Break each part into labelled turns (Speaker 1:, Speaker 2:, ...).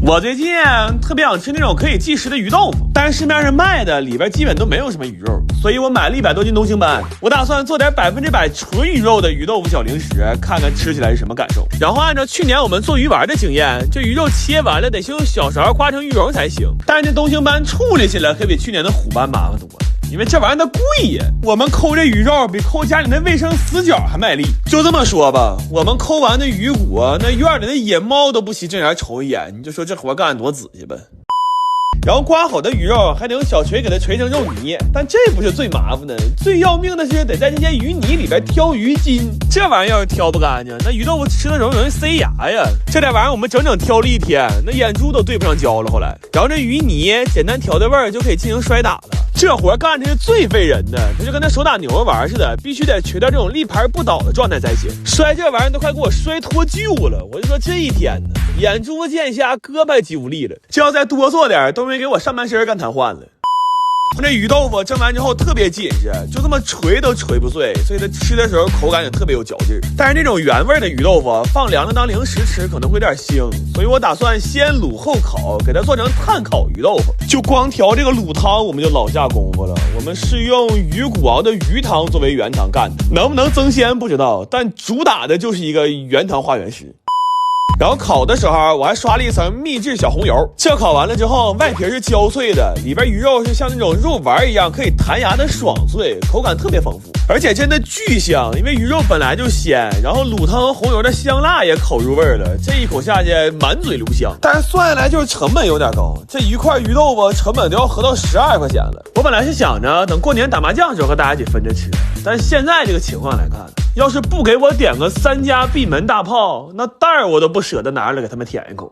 Speaker 1: 我最近特别想吃那种可以即食的鱼豆腐，但是市面上卖的里边基本都没有什么鱼肉，所以我买了100多斤东星斑。我打算做点100%纯鱼肉的鱼豆腐小零食，看看吃起来是什么感受。然后按照去年我们做鱼丸的经验，这鱼肉切完了得是用小勺刮成鱼蓉才行。但是这东星斑处理起来可比去年的虎斑麻烦多了。因为这玩意儿它贵呀，我们抠这鱼肉比抠家里那卫生死角还卖力。就这么说吧，我们抠完的鱼骨，那院里的野猫都不惜正眼瞅一眼，你就说这活干得多仔细吧。然后刮好的鱼肉还得用小锤给它锤成肉泥，但这不是最麻烦的，最要命的是得在这些鱼泥里边挑鱼筋，这玩意儿要是挑不干净，那鱼豆腐吃的容易塞牙呀。这点玩意儿我们整整挑了一天，那眼珠都对不上焦了。后来，然后这鱼泥简单调的味儿就可以进行摔打了。这活干的是最费人的，它就跟那手打牛肉丸似的，必须得锤到这种立牌不倒的状态才行。摔这玩意儿都快给我摔脱臼了，我就说这一天呢，眼珠见瞎，胳膊几无力了，就要再多做点，都没给我上半身干瘫痪了。这鱼豆腐蒸完之后特别紧实，就这么捶都捶不碎，所以它吃的时候口感也特别有嚼劲。但是那种原味的鱼豆腐放凉了当零食吃可能会有点腥，所以我打算先卤后烤，给它做成炭烤鱼豆腐。就光调这个卤汤我们就老下功夫了，我们是用鱼骨熬的鱼汤作为原汤干的，能不能增鲜不知道，但主打的就是一个原汤化原食。然后烤的时候我还刷了一层秘制小红油，这烤完了之后外皮是焦脆的，里边鱼肉是像那种肉丸一样可以弹牙的爽脆，口感特别丰富，而且真的巨香，因为鱼肉本来就鲜，然后卤汤和红油的香辣也烤入味了，这一口下去满嘴留香。但是算下来就是成本有点高，这一块鱼豆腐成本都要合到12块钱了。我本来是想着等过年打麻将的时候和大家一起分着吃，但是现在这个情况来看，要是不给我点个3家闭门大炮，那袋儿我都不舍得拿着给他们舔一口。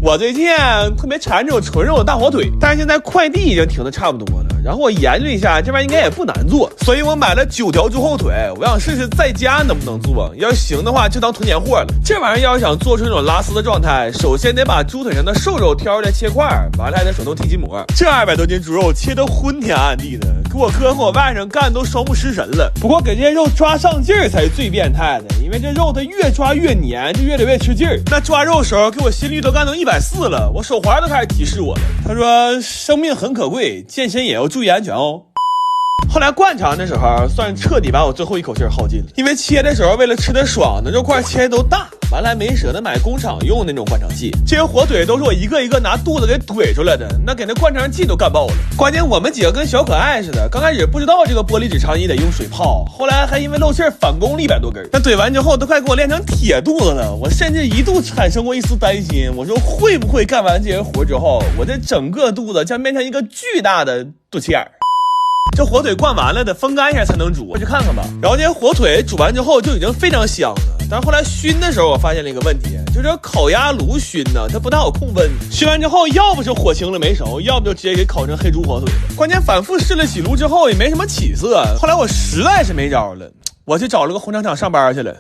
Speaker 1: 我最近特别馋这种纯肉的大火腿，但是现在快递已经停的差不多了，然后我研究一下，这玩意应该也不难做，所以我买了9条猪后腿，我想试试在家能不能做，要是行的话就当囤年货了。这玩意要是想做出那种拉丝的状态，首先得把猪腿上的瘦肉挑出来切块，完了还得手动剔筋膜。这200多斤猪肉切得昏天暗地的，给我哥和我外甥干都双目失神了。不过给这些肉抓上劲儿才是最变态的，因为这肉它越抓越黏，就越得越吃劲儿。那抓肉时候给我心率都干到140了，我手环都开始提示我了。他说生命很可贵，健身也要注意安全哦。后来灌肠的时候算彻底把我最后一口气耗尽了，因为切的时候为了吃得爽，那肉块切的都大，完了还没舍得买工厂用那种灌肠器，这些火腿都是我一个一个拿肚子给怼出来的，那给那灌肠器都干爆了。关键我们几个跟小可爱似的，刚开始不知道这个玻璃纸肠衣得用水泡，后来还因为漏气返工了100多根，那怼完之后都快给我练成铁肚子了，我甚至一度产生过一丝担心，我说会不会干完这些活之后，我这整个肚子将变成一个巨大的肚脐眼。这火腿灌完了得风干一下才能煮，我去看看吧。然后这些火腿煮完之后就已经非常香了，但是后来熏的时候我发现了一个问题，就是烤鸭炉熏呢，它不太好控温，熏完之后要不是火轻了没熟，要不就直接给烤成黑猪火腿了。关键反复试了几炉之后也没什么起色，后来我实在是没招了，我去找了个红场厂上班去了。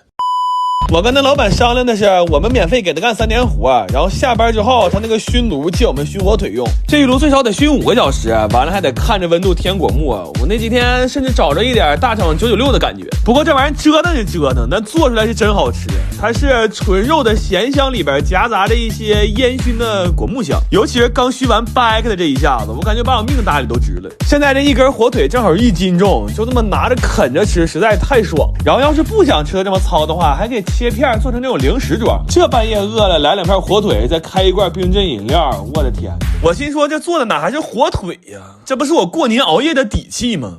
Speaker 1: 我跟那老板商量的是，我们免费给他干3天活，然后下班之后他那个熏炉借我们熏火腿用，这一炉最少得熏5个小时，完了还得看着温度填果木。我那几天甚至找着一点大厂996的感觉。不过这玩意儿折腾是折腾，但做出来是真好吃，它是纯肉的咸香里边夹杂着一些烟熏的果木香，尤其是刚熏完掰开的这一下子，我感觉把我命搭里都值了。现在这一根火腿正好1斤重，就这么拿着啃着吃实在太爽。然后要是不想吃的这么糙的话，还可以切片做成那种零食装，这半夜饿了来2片火腿，再开一罐冰镇饮料，我的天！我心说这做的哪还是火腿呀？这不是我过年熬夜的底气吗？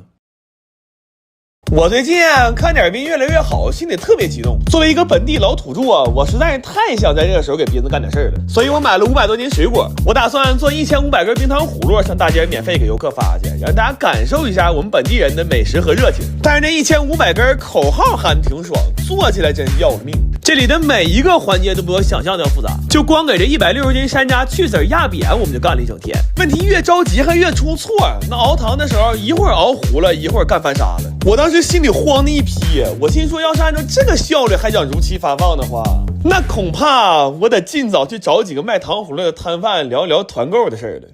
Speaker 1: 我最近看点兵越来越好，心里特别激动。作为一个本地老土著，我实在是太想在这个时候给斌子干点事儿了，所以我买了500多斤水果，我打算做1500根冰糖葫芦上大街免费给游客发去，让大家感受一下我们本地人的美食和热情。但是这1500根口号喊挺爽，做起来真是要了命。这里的每一个环节都比我想象的要复杂，就光给这160斤山楂去籽压扁我们就干了一整天。问题越着急还越出错，那熬糖的时候一会儿熬糊了，一会儿干翻沙了，我当时心里慌的一批，我心说要是按照这个效率还想如期发放的话，那恐怕我得尽早去找几个卖糖葫芦的摊贩聊一聊团购的事儿了。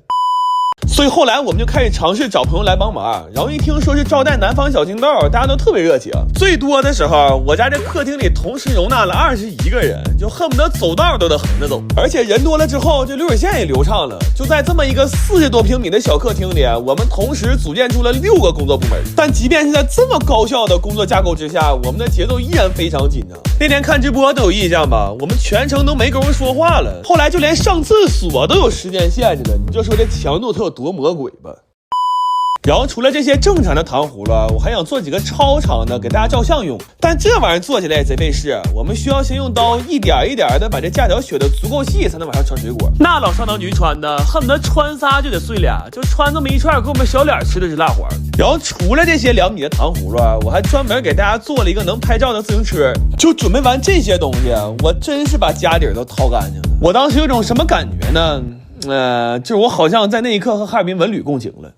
Speaker 1: 所以后来我们就开始尝试找朋友来帮忙，然后一听说是招待南方小情豆，大家都特别热情。最多的时候，我家这客厅里同时容纳了21个人，就恨不得走道都得横着走。而且人多了之后，这流水线也流畅了。就在这么一个40多平米的小客厅里，我们同时组建出了6个工作部门。但即便是在这么高效的工作架构之下，我们的节奏依然非常紧张。那天看直播都有印象吧？我们全程都没工夫说话了，后来就连上厕所都有时间限制了，你就说这强度它有多魔鬼吧。然后除了这些正常的糖葫芦，我还想做几个超长的给大家照相用，但这玩意儿做起来也贼费事。我们需要先用刀一点一点的把这架条削得足够细，才能往上穿水果。那老上刀局穿的恨不得穿仨就得碎俩，就穿这么一串给我们小脸吃的是蜡黄。然后除了这些2米的糖葫芦，我还专门给大家做了一个能拍照的自行车。就准备完这些东西，我真是把家底都掏干净了。我当时有种什么感觉呢？就是我好像在那一刻和哈尔滨文旅共情了。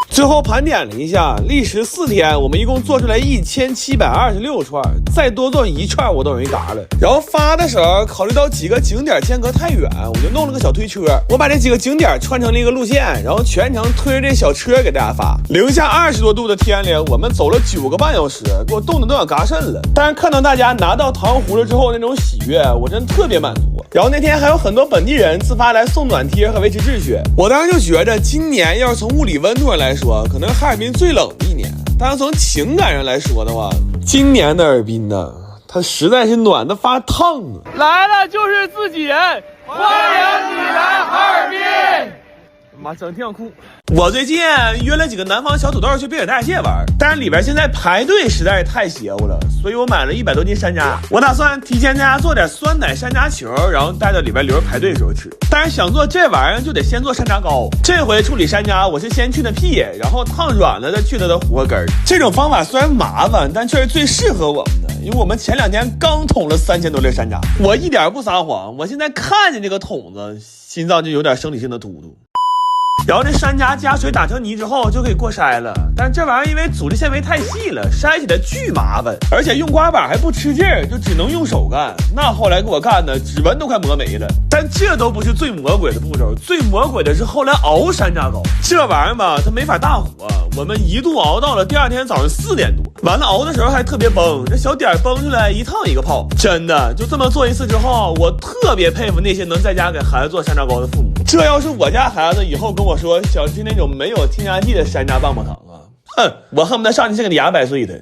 Speaker 1: 最后盘点了一下，历时4天，我们一共做出来1726串，再多做1串我都容易嘎了。然后发的时候，考虑到几个景点间隔太远，我就弄了个小推车，我把这几个景点串成了一个路线，然后全程推着这小车给大家发。零下20多度的天里，我们走了9个半小时，给我冻得都想嘎肾了。但是看到大家拿到糖葫芦之后那种喜悦，我真特别满足。然后那天还有很多本地人自发来送暖贴和维持秩序，我当时就觉着今年要是从物理温度上来说，可能哈尔滨最冷的一年，但是从情感上来说的话，今年的哈尔滨呢，它实在是暖得发烫啊！来了就是自己人，欢迎你来哈尔滨！妈，整挺想哭。我最近约了几个南方小土豆去滨海大闸蟹玩，但是里边现在排队实在是太邪乎了，所以我买了100多斤山楂。我打算提前在家做点酸奶山楂球，然后带到里边留着排队的时候吃。但是想做这玩意儿就得先做山楂糕。这回处理山楂，我是先去的屁，然后烫软了再去它的核根儿。这种方法虽然麻烦，但却是最适合我们的，因为我们前2天刚捅了3000多粒山楂。我一点不撒谎，我现在看见这个桶子，心脏就有点生理性的突突。然后这山楂加水打成泥之后就可以过筛了，但这玩意儿因为组织纤维太细了，筛起来巨麻烦，而且用刮板还不吃劲儿，就只能用手干。那后来给我干的指纹都快磨没了。但这都不是最魔鬼的步骤，最魔鬼的是后来熬山楂糕。这玩意儿吧，它没法大火，我们一度熬到了第2天早上4点多，完了熬的时候还特别崩，这小点崩出来一趟一个泡。真的就这么做一次之后，我特别佩服那些能在家给孩子做山楂糕的父母。这要是我家孩子以后跟我说想吃那种没有添加剂的山楂棒棒糖啊，哼，我恨不得上去先给你牙掰碎它。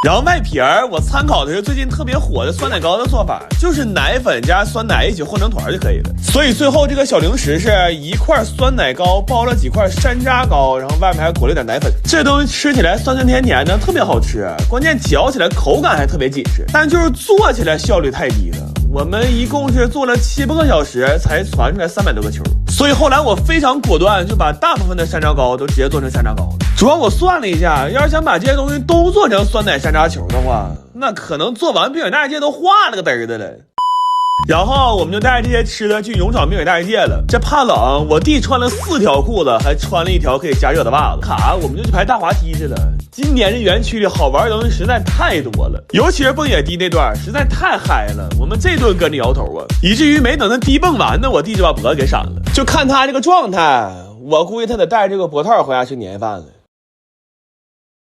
Speaker 1: 然后外皮儿我参考的是最近特别火的酸奶糕的做法，就是奶粉加酸奶一起和成团就可以了。所以最后这个小零食是1块酸奶糕包了几块山楂糕，然后外面还裹了点奶粉。这东西吃起来酸酸甜甜的，特别好吃，关键嚼起来口感还特别紧实，但就是做起来效率太低了。我们一共是做了7、8个小时才传出来300多个球，所以后来我非常果断，就把大部分的山楂糕都直接做成山楂糕了。主要我算了一下，要是想把这些东西都做成酸奶山楂球的话，那可能做完滨海大闸蟹都化了个嘚儿的了。然后我们就带着这些吃的去勇闯滨海大闸蟹了。这怕冷，我弟穿了4条裤子，还穿了1条可以加热的袜子。我们就去排大滑梯去了。今年这园区里好玩的东西实在太多了，尤其是蹦野迪那段实在太嗨了，我们这顿跟着摇头啊，以至于没等他低蹦完呢，我弟就把脖子给闪了。就看他这个状态，我估计他得带这个脖套回家吃年夜饭了。